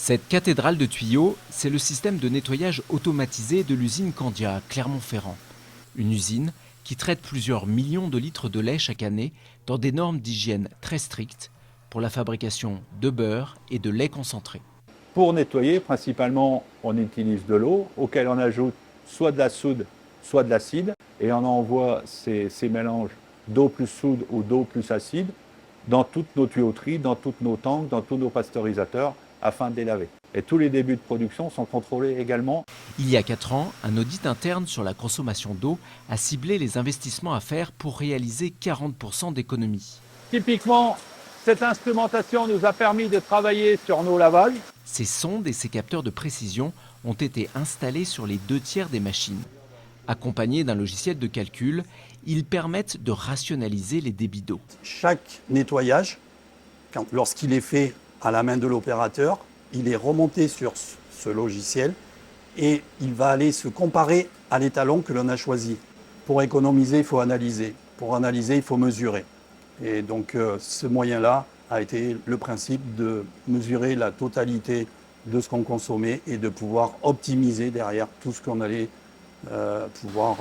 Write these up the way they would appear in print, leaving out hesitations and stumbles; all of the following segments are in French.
Cette cathédrale de tuyaux, c'est le système de nettoyage automatisé de l'usine Candia à Clermont-Ferrand. Une usine qui traite plusieurs millions de litres de lait chaque année dans des normes d'hygiène très strictes pour la fabrication de beurre et de lait concentré. Pour nettoyer, principalement, on utilise de l'eau, auquel on ajoute soit de la soude, soit de l'acide, et on envoie ces mélanges d'eau plus soude ou d'eau plus acide dans toutes nos tuyauteries, dans toutes nos tanks, dans tous nos pasteurisateurs, afin de les laver. Et tous les débuts de production sont contrôlés également. Il y a 4 ans, un audit interne sur la consommation d'eau a ciblé les investissements à faire pour réaliser 40% d'économies. Typiquement, cette instrumentation nous a permis de travailler sur nos lavages. Ces sondes et ces capteurs de précision ont été installés sur les 2/3 des machines. Accompagnés d'un logiciel de calcul, ils permettent de rationaliser les débits d'eau. Chaque nettoyage, lorsqu'il est fait à la main de l'opérateur, il est remonté sur ce logiciel et il va aller se comparer à l'étalon que l'on a choisi. Pour économiser, il faut analyser. Pour analyser, il faut mesurer. Et donc ce moyen-là a été le principe de mesurer la totalité de ce qu'on consommait et de pouvoir optimiser derrière tout ce qu'on allait pouvoir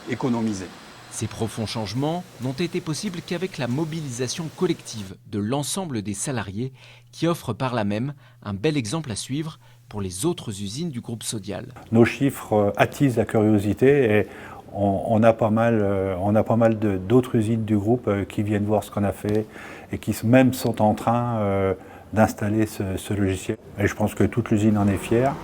économiser. Ces profonds changements n'ont été possibles qu'avec la mobilisation collective de l'ensemble des salariés qui offrent par là même un bel exemple à suivre pour les autres usines du groupe Sodial. Nos chiffres attisent la curiosité et on a pas mal d'autres usines du groupe qui viennent voir ce qu'on a fait et qui même sont en train d'installer ce logiciel. Et je pense que toute l'usine en est fière,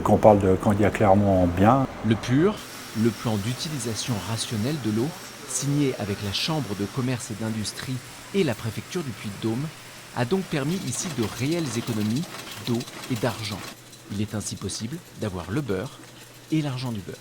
qu'on parle de Candia Clermont bien. Le PUR, le plan d'utilisation rationnelle de l'eau, signé avec la Chambre de commerce et d'industrie et la préfecture du Puy-de-Dôme, a donc permis ici de réelles économies d'eau et d'argent. Il est ainsi possible d'avoir le beurre et l'argent du beurre.